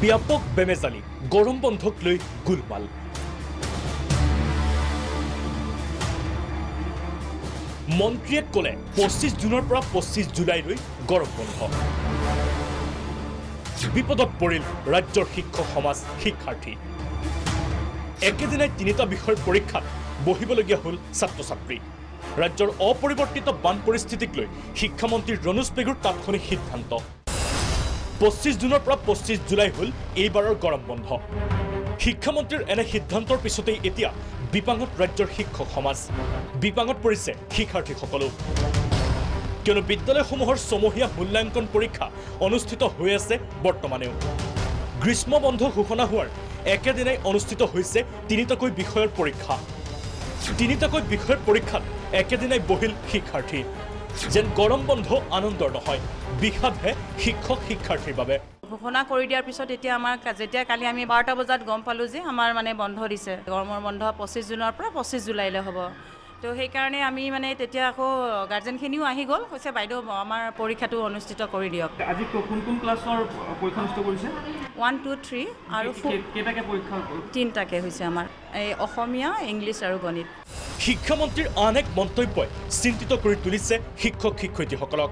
ব্যাপক বেমেজালি গৰম বন্ধক লৈ গোলমাল মন্ত্ৰীয়ে ক'লে 25 জুনৰ পৰা 25 জুলাইলৈ গৰম বন্ধ বিপদত পৰিল ৰাজ্যৰ শিক্ষক সমাজ শিক্ষাৰ্থী একেদিনাই তিনিটা বিষয়ৰ পৰীক্ষাত বহিবলগীয়া হ'ল ছাত্ৰ ছাত্ৰী ৰাজ্যৰ অপৰিৱৰ্তিত বান পৰিস্থিতিক লৈ শিক্ষামন্ত্ৰী ৰণোজ পেগুৰ তাৎক্ষণিক সিদ্ধান্ত 25 জুনৰ পৰা 25 জুলাই হ'ল এইবাৰৰ গৰম বন্ধ শিক্ষামন্ত্ৰীৰ এনে সিদ্ধান্তৰ পিছতেই এতিয়া বিপাঙত ৰাজ্যৰ শিক্ষক সমাজ বিপাঙত পৰিছে শিক্ষাৰ্থীসকলো কিয়নো বিদ্যালয়সমূহৰ ছমহীয়া মূল্যাংকন পৰীক্ষা অনুষ্ঠিত হৈ আছে বৰ্তমানেও গ্ৰীষ্ম বন্ধ ঘোষণা হোৱাৰ একেদিনাই অনুষ্ঠিত হৈছে তিনিটাকৈ বিষয়ৰ পৰীক্ষা তিনিটাকৈ বিষয়ৰ পৰীক্ষাত একেদিনাই বহিল শিক্ষাৰ্থী যেন গৰম বন্ধ আনন্দৰ নহয় বিষাদহে শিক্ষক শিক্ষাৰ্থীৰ বাবে ঘোষণা কৰি দিয়াৰ পিছত এতিয়া আমাৰ যেতিয়া কালি আমি 12টা বজাত গম পালোঁ যে আমাৰ মানে বন্ধ দিছে গৰমৰ বন্ধ 25 জুনৰ পৰা 25 জুলাইলৈ হ'ব তো সেইকাৰণে আমি মানে তেতিয়া আকৌ গাৰ্জেনখিনিও আহি গ'ল কৈছে বাইদেউ আমাৰ পৰীক্ষাটো অনুষ্ঠিত কৰি দিয়ক আজি কোন কোন ক্লাছৰ পৰীক্ষা অনুষ্ঠিত কৰিছে 1 2 3 আৰু কেইটাকে পৰীক্ষা তিনিটাকে হৈছে আমাৰ এই অসমীয়া ইংলিছ আৰু গণিত শিক্ষামন্ত্ৰীৰ আন এক মন্তব্যই চিন্তিত কৰি তুলিছে শিক্ষক শিক্ষয়িত্ৰীসকলক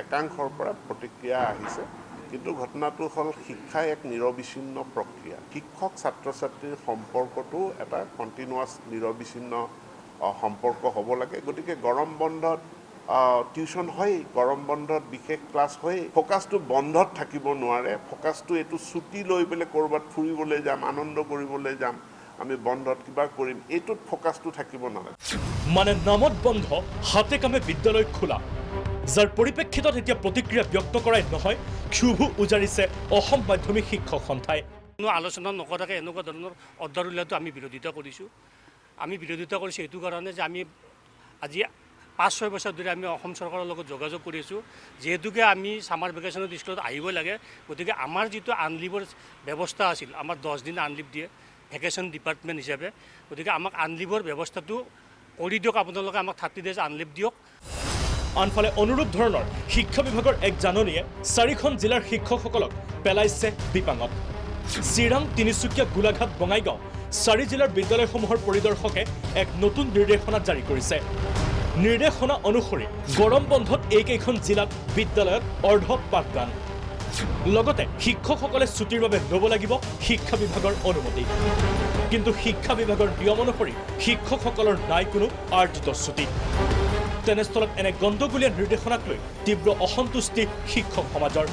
একাংশৰ পৰা প্ৰতিক্ৰিয়া আহিছে কিন্তু ঘটনাটো হ'ল শিক্ষা এক নিৰবিচ্ছিন্ন প্ৰক্ৰিয়া শিক্ষক ছাত্ৰ ছাত্ৰীৰ সম্পৰ্কটো এটা কণ্টিনিউৱাছ নিৰবিচ্ছিন্ন সম্পৰ্ক হ'ব লাগে গতিকে গৰম বন্ধত টিউশ্যন হয় গৰম বন্ধত বিশেষ ক্লাছ হয় ফ'কাছটো বন্ধত থাকিব নোৱাৰে ফ'কাছটো এইটো ছুটি লৈ পেলাই ক'ৰবাত ফুৰিবলৈ যাম আনন্দ কৰিবলৈ যাম আমি বন্ধত কিবা কৰিম এইটোত ফ'কাছটো থাকিব নালাগে মানে নামত বন্ধ হাতে কামে বিদ্যালয় খোলা যাৰ পৰিপ্ৰেক্ষিতত এতিয়া প্ৰতিক্ৰিয়া ব্যক্ত কৰাই নহয় ক্ষোভো উজাৰিছে অসম মাধ্যমিক শিক্ষক সন্থাই কোনো আলোচনা নকৰাকৈ এনেকুৱা ধৰণৰ অৰ্ডাৰ উলিওৱাটো আমি বিৰোধিতা কৰিছোঁ আমি বিৰোধিতা কৰিছোঁ এইটো কাৰণে যে আমি আজি 5-6 বছৰ ধৰি আমি অসম চৰকাৰৰ লগত যোগাযোগ কৰি আছোঁ যিহেতুকে আমি ছামাৰ ভেকেশ্যনৰ স্কুলত আহিবই লাগে গতিকে আমাৰ যিটো আনলিভৰ ব্যৱস্থা আছিল আমাৰ 10 দিন আনলিভ দিয়ে ভেকেশ্যন ডিপাৰ্টমেণ্ট হিচাপে গতিকে আমাক আনলিভৰ ব্যৱস্থাটো কৰি দিয়ক আপোনালোকে আমাক 30 ডেজ আনলিভ দিয়ক আনফালে অনুৰূপ ধৰণৰ শিক্ষা বিভাগৰ এক জাননীয়ে 4খন জিলাৰ শিক্ষকসকলক পেলাইছে বিপাঙত চিৰাং তিনিচুকীয়া গোলাঘাট বঙাইগাঁও 4 জিলাৰ বিদ্যালয়সমূহৰ পৰিদৰ্শকে এক নতুন নিৰ্দেশনা জাৰি কৰিছে নিৰ্দেশনা অনুসৰি গৰম বন্ধত এইকেইখন জিলাত বিদ্যালয়ত অৰ্ধ পাঠদান লগতে শিক্ষকসকলে ছুটিৰ বাবে ল'ব লাগিব শিক্ষা বিভাগৰ অনুমতি কিন্তু শিক্ষা বিভাগৰ নিয়ম অনুসৰি শিক্ষকসকলৰ নাই কোনো আৰ্জিত ছুটি তেনেস্থলত এনে গণ্ডগোলীয়া নিৰ্দেশনাক লৈ তীব্ৰ অসন্তুষ্টি শিক্ষক সমাজৰ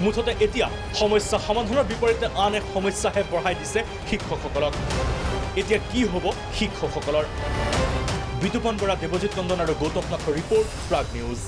মুঠতে এতিয়া সমস্যা সমাধানৰ বিপৰীতে আন এক সমস্যাহে বঢ়াই দিছে শিক্ষকসকলক এতিয়া কি হ'ব শিক্ষকসকলৰ বিতুপন বৰা দেৱজিৎ নন্দন আৰু গৌতম নাথৰ ৰিপৰ্ট প্ৰাগ নিউজ